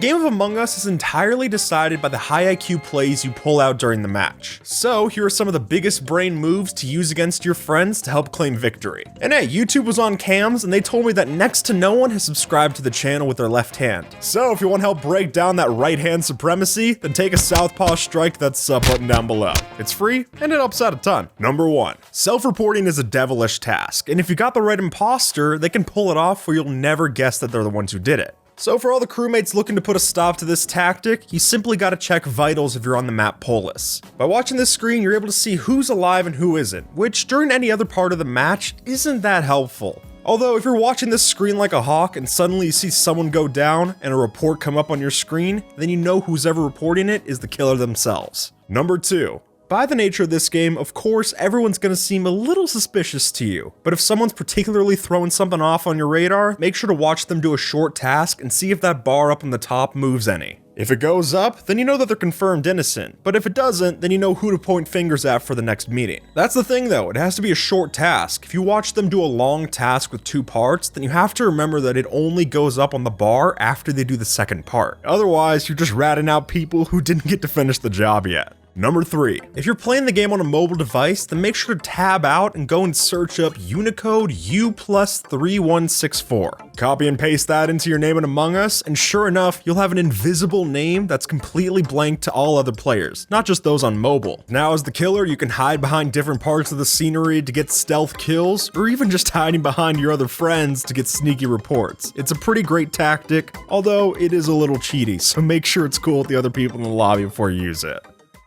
Game of Among Us is entirely decided by the high IQ plays you pull out during the match. So here are some of the biggest brain moves to use against your friends to help claim victory. And hey, YouTube was on cams and they told me that next to no one has subscribed to the channel with their left hand. So if you want to help break down that right hand supremacy, then take a southpaw strike that's button down below. It's free and it helps out a ton. Number 1. Self-reporting is a devilish task, and if you got the right imposter, they can pull it off where you'll never guess that they're the ones who did it. So for all the crewmates looking to put a stop to this tactic, you simply gotta check vitals if you're on the map Polis. By watching this screen, you're able to see who's alive and who isn't, which during any other part of the match isn't that helpful. Although if you're watching this screen like a hawk and suddenly you see someone go down and a report come up on your screen, then you know who's ever reporting it is the killer themselves. Number 2. By the nature of this game, of course, everyone's gonna seem a little suspicious to you, but if someone's particularly throwing something off on your radar, make sure to watch them do a short task and see if that bar up on the top moves any. If it goes up, then you know that they're confirmed innocent, but if it doesn't, then you know who to point fingers at for the next meeting. That's the thing though, it has to be a short task. If you watch them do a long task with 2 parts, then you have to remember that it only goes up on the bar after they do the second part. Otherwise, you're just ratting out people who didn't get to finish the job yet. Number 3. If you're playing the game on a mobile device, then make sure to tab out and go and search up Unicode U+3164. Copy and paste that into your name in Among Us, and sure enough, you'll have an invisible name that's completely blank to all other players, not just those on mobile. Now as the killer, you can hide behind different parts of the scenery to get stealth kills, or even just hiding behind your other friends to get sneaky reports. It's a pretty great tactic, although it is a little cheaty, so make sure it's cool with the other people in the lobby before you use it.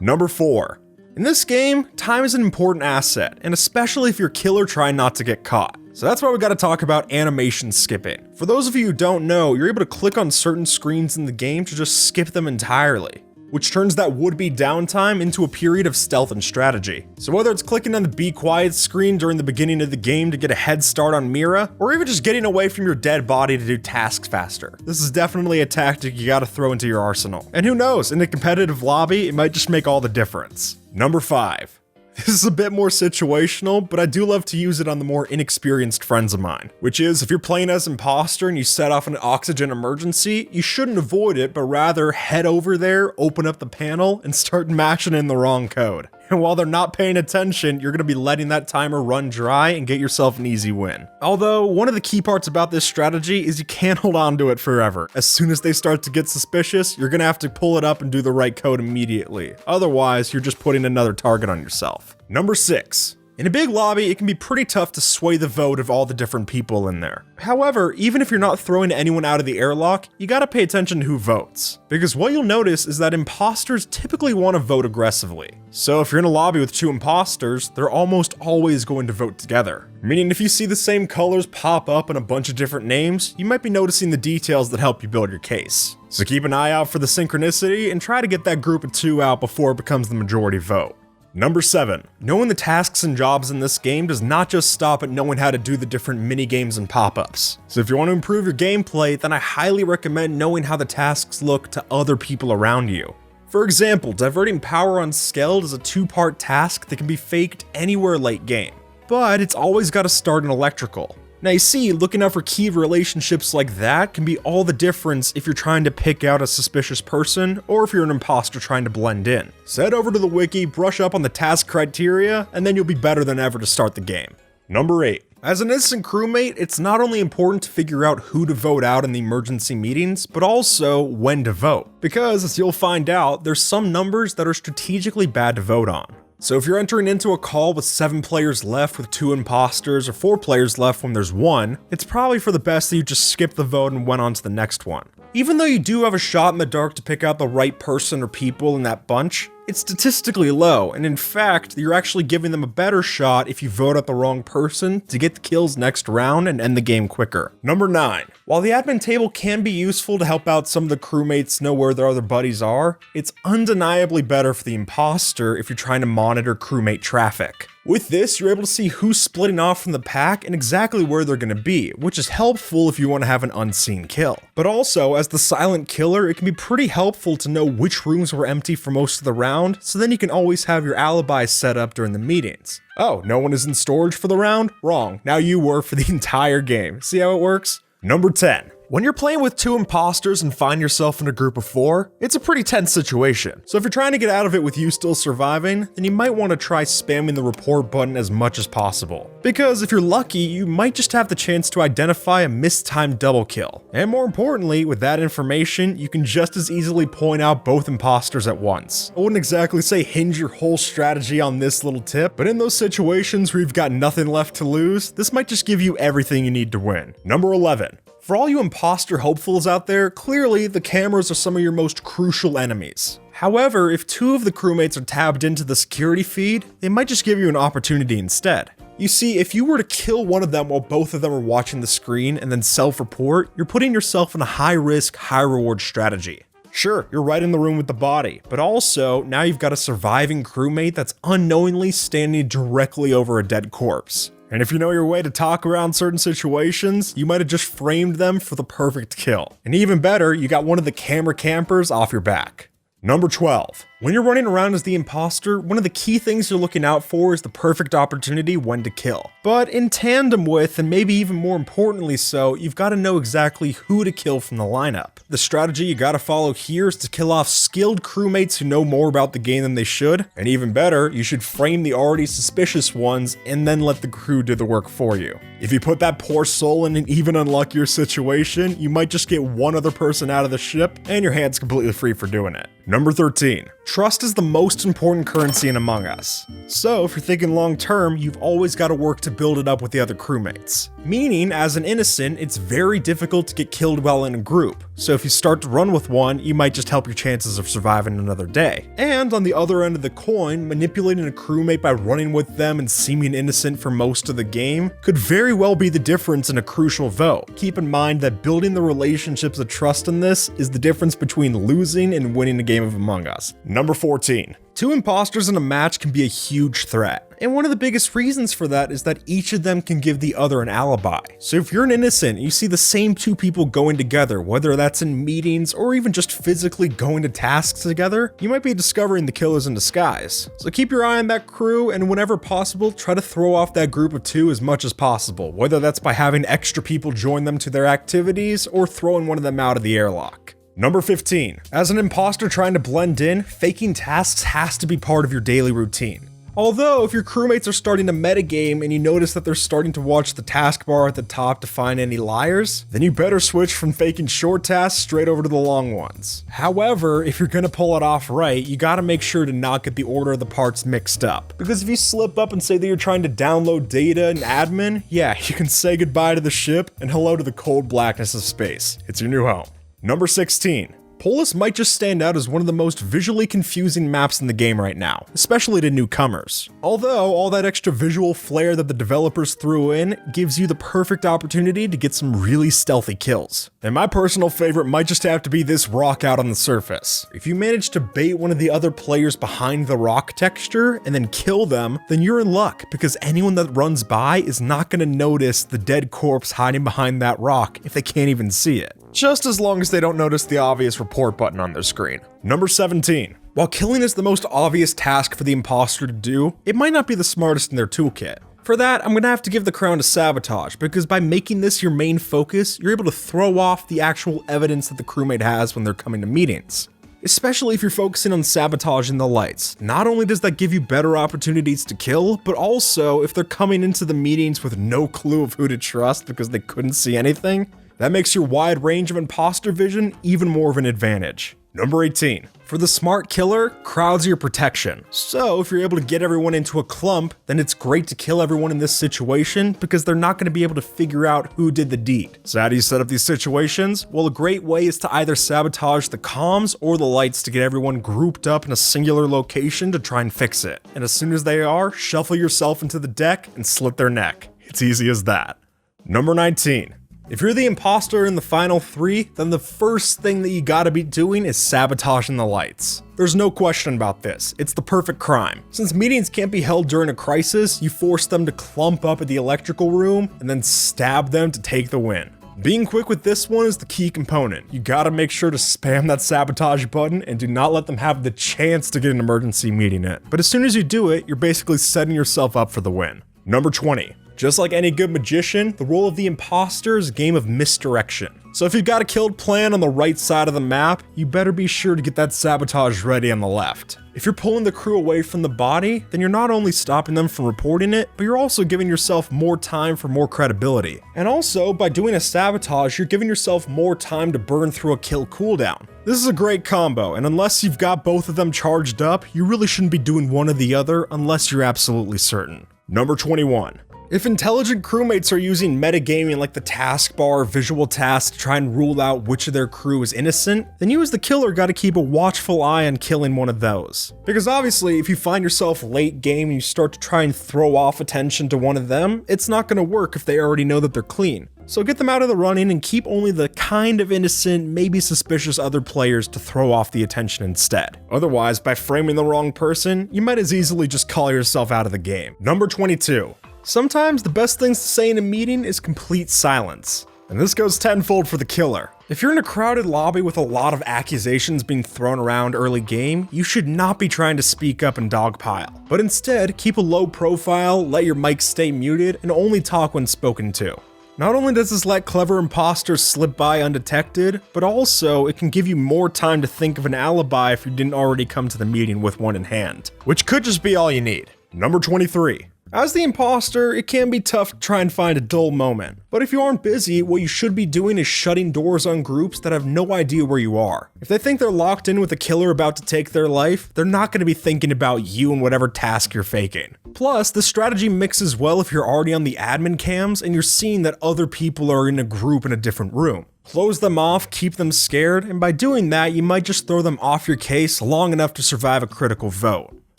Number 4. In this game, time is an important asset, and especially if you're killer trying not to get caught. So that's why we gotta talk about animation skipping. For those of you who don't know, you're able to click on certain screens in the game to just skip them entirely, which turns that would-be downtime into a period of stealth and strategy. So whether it's clicking on the be quiet screen during the beginning of the game to get a head start on Mira, or even just getting away from your dead body to do tasks faster, this is definitely a tactic you gotta throw into your arsenal. And who knows, in a competitive lobby, it might just make all the difference. Number 5. This is a bit more situational, but I do love to use it on the more inexperienced friends of mine, which is if you're playing as imposter and you set off an oxygen emergency, you shouldn't avoid it, but rather head over there, open up the panel, and start mashing in the wrong code. And while they're not paying attention, you're going to be letting that timer run dry and get yourself an easy win. Although, one of the key parts about this strategy is you can't hold on to it forever. As soon as they start to get suspicious, you're going to have to pull it up and do the right code immediately. Otherwise, you're just putting another target on yourself. Number 6. In a big lobby, it can be pretty tough to sway the vote of all the different people in there. However, even if you're not throwing anyone out of the airlock, you gotta pay attention to who votes. Because what you'll notice is that imposters typically want to vote aggressively. So if you're in a lobby with 2 imposters, they're almost always going to vote together. Meaning if you see the same colors pop up in a bunch of different names, you might be noticing the details that help you build your case. So keep an eye out for the synchronicity and try to get that group of 2 out before it becomes the majority vote. Number 7. Knowing the tasks and jobs in this game does not just stop at knowing how to do the different mini-games and pop-ups. So if you want to improve your gameplay, then I highly recommend knowing how the tasks look to other people around you. For example, diverting power on Skeld is a 2-part task that can be faked anywhere late game, but it's always got to start in electrical. Now you see, looking out for key relationships like that can be all the difference if you're trying to pick out a suspicious person or if you're an imposter trying to blend in. So head over to the wiki, brush up on the task criteria, and then you'll be better than ever to start the game. Number 8. As an innocent crewmate, it's not only important to figure out who to vote out in the emergency meetings, but also when to vote. Because, as you'll find out, there's some numbers that are strategically bad to vote on. So if you're entering into a call with 7 players left with 2 imposters or 4 players left when there's 1, it's probably for the best that you just skip the vote and went on to the next one. Even though you do have a shot in the dark to pick out the right person or people in that bunch, it's statistically low, and in fact, you're actually giving them a better shot if you vote out the wrong person to get the kills next round and end the game quicker. Number 9. While the admin table can be useful to help out some of the crewmates know where their other buddies are, it's undeniably better for the imposter if you're trying to monitor crewmate traffic. With this, you're able to see who's splitting off from the pack and exactly where they're going to be, which is helpful if you want to have an unseen kill. But also, as the silent killer, it can be pretty helpful to know which rooms were empty for most of the round, so then you can always have your alibi set up during the meetings. Oh, no one is in storage for the round? Wrong. Now you were for the entire game. See how it works? Number 10. When you're playing with 2 imposters and find yourself in a group of 4, it's a pretty tense situation. So if you're trying to get out of it with you still surviving, then you might want to try spamming the report button as much as possible. Because if you're lucky, you might just have the chance to identify a mistimed double kill. And more importantly, with that information, you can just as easily point out both imposters at once. I wouldn't exactly say hinge your whole strategy on this little tip, but in those situations where you've got nothing left to lose, this might just give you everything you need to win. Number 11. For all you imposter hopefuls out there, clearly the cameras are some of your most crucial enemies. However, if 2 of the crewmates are tabbed into the security feed, they might just give you an opportunity instead. You see, if you were to kill one of them while both of them are watching the screen and then self-report, you're putting yourself in a high-risk, high-reward strategy. Sure, you're right in the room with the body, but also, now you've got a surviving crewmate that's unknowingly standing directly over a dead corpse. And if you know your way to talk around certain situations, you might have just framed them for the perfect kill. And even better, you got one of the camera campers off your back. Number 12. When you're running around as the imposter, one of the key things you're looking out for is the perfect opportunity when to kill. But in tandem with, and maybe even more importantly so, you've got to know exactly who to kill from the lineup. The strategy you got to follow here is to kill off skilled crewmates who know more about the game than they should, and even better, you should frame the already suspicious ones and then let the crew do the work for you. If you put that poor soul in an even unluckier situation, you might just get one other person out of the ship, and your hand's completely free for doing it. Number 13. Trust is the most important currency in Among Us. So if you're thinking long term, you've always got to work to build it up with the other crewmates. Meaning, as an innocent, it's very difficult to get killed while in a group. So if you start to run with one, you might just help your chances of surviving another day. And on the other end of the coin, manipulating a crewmate by running with them and seeming innocent for most of the game could very well be the difference in a crucial vote. Keep in mind that building the relationships of trust in this is the difference between losing and winning a game of Among Us. Number 14. 2 imposters in a match can be a huge threat. And one of the biggest reasons for that is that each of them can give the other an alibi. So if you're an innocent and you see the same 2 people going together, whether that's in meetings or even just physically going to tasks together, you might be discovering the killers in disguise. So keep your eye on that crew, and whenever possible, try to throw off that group of 2 as much as possible, whether that's by having extra people join them to their activities or throwing one of them out of the airlock. Number 15. As an imposter trying to blend in, faking tasks has to be part of your daily routine. Although, if your crewmates are starting to metagame and you notice that they're starting to watch the taskbar at the top to find any liars, then you better switch from faking short tasks straight over to the long ones. However, if you're gonna pull it off right, you gotta make sure to not get the order of the parts mixed up. Because if you slip up and say that you're trying to download data in admin, yeah, you can say goodbye to the ship and hello to the cold blackness of space. It's your new home. Number 16. Polis might just stand out as one of the most visually confusing maps in the game right now, especially to newcomers. Although, all that extra visual flair that the developers threw in gives you the perfect opportunity to get some really stealthy kills. And my personal favorite might just have to be this rock out on the surface. If you manage to bait one of the other players behind the rock texture and then kill them, then you're in luck, because anyone that runs by is not going to notice the dead corpse hiding behind that rock if they can't even see it. Just as long as they don't notice the obvious report button on their screen. Number 17. While killing is the most obvious task for the imposter to do, it might not be the smartest in their toolkit. For that, I'm gonna have to give the crown to sabotage, because by making this your main focus, you're able to throw off the actual evidence that the crewmate has when they're coming to meetings. Especially if you're focusing on sabotaging the lights. Not only does that give you better opportunities to kill, but also if they're coming into the meetings with no clue of who to trust because they couldn't see anything, that makes your wide range of imposter vision even more of an advantage. Number 18. For the smart killer, crowds are your protection. So if you're able to get everyone into a clump, then it's great to kill everyone in this situation because they're not going to be able to figure out who did the deed. So how do you set up these situations? Well, a great way is to either sabotage the comms or the lights to get everyone grouped up in a singular location to try and fix it. And as soon as they are, shuffle yourself into the deck and slit their neck. It's easy as that. Number 19. If you're the imposter in the final 3, then the first thing that you gotta be doing is sabotaging the lights. There's no question about this, it's the perfect crime. Since meetings can't be held during a crisis, you force them to clump up at the electrical room and then stab them to take the win. Being quick with this one is the key component. You gotta make sure to spam that sabotage button and do not let them have the chance to get an emergency meeting in. But as soon as you do it, you're basically setting yourself up for the win. Number 20. Just like any good magician, the role of the imposter is a game of misdirection. So if you've got a kill plan on the right side of the map, you better be sure to get that sabotage ready on the left. If you're pulling the crew away from the body, then you're not only stopping them from reporting it, but you're also giving yourself more time for more credibility. And also, by doing a sabotage, you're giving yourself more time to burn through a kill cooldown. This is a great combo, and unless you've got both of them charged up, you really shouldn't be doing one or the other unless you're absolutely certain. Number 21. If intelligent crewmates are using metagaming like the taskbar or visual tasks to try and rule out which of their crew is innocent, then you as the killer gotta keep a watchful eye on killing one of those. Because obviously, if you find yourself late game and you start to try and throw off attention to one of them, it's not gonna work if they already know that they're clean. So get them out of the running and keep only the kind of innocent, maybe suspicious other players to throw off the attention instead. Otherwise, by framing the wrong person, you might as easily just call yourself out of the game. Number 22. Sometimes the best things to say in a meeting is complete silence. And this goes tenfold for the killer. If you're in a crowded lobby with a lot of accusations being thrown around early game, you should not be trying to speak up and dogpile, but instead keep a low profile, let your mic stay muted, and only talk when spoken to. Not only does this let clever imposters slip by undetected, but also it can give you more time to think of an alibi if you didn't already come to the meeting with one in hand, which could just be all you need. Number 23. As the imposter, it can be tough to try and find a dull moment. But if you aren't busy, what you should be doing is shutting doors on groups that have no idea where you are. If they think they're locked in with a killer about to take their life, they're not going to be thinking about you and whatever task you're faking. Plus, the strategy mixes well if you're already on the admin cams and you're seeing that other people are in a group in a different room. Close them off, keep them scared, and by doing that, you might just throw them off your case long enough to survive a critical vote.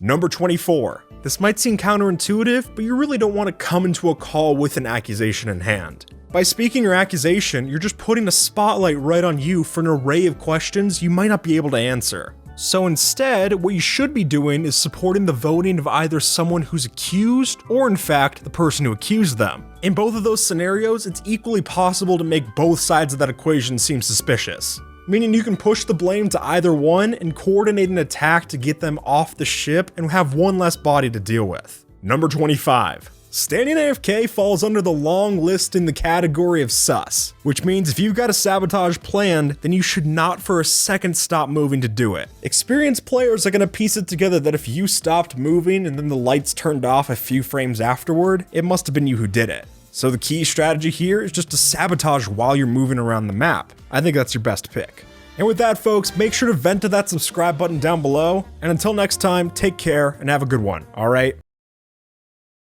Number 24. This might seem counterintuitive, but you really don't want to come into a call with an accusation in hand. By speaking your accusation, you're just putting a spotlight right on you for an array of questions you might not be able to answer. So instead, what you should be doing is supporting the voting of either someone who's accused or in fact the person who accused them. In both of those scenarios, it's equally possible to make both sides of that equation seem suspicious. Meaning you can push the blame to either one and coordinate an attack to get them off the ship and have one less body to deal with. Number 25. Standing AFK falls under the long list in the category of sus, which means if you've got a sabotage planned, then you should not for a second stop moving to do it. Experienced players are going to piece it together that if you stopped moving and then the lights turned off a few frames afterward, it must have been you who did it. So the key strategy here is just to sabotage while you're moving around the map. I think that's your best pick. And with that, folks, make sure to vent to that subscribe button down below. And until next time, take care and have a good one, alright?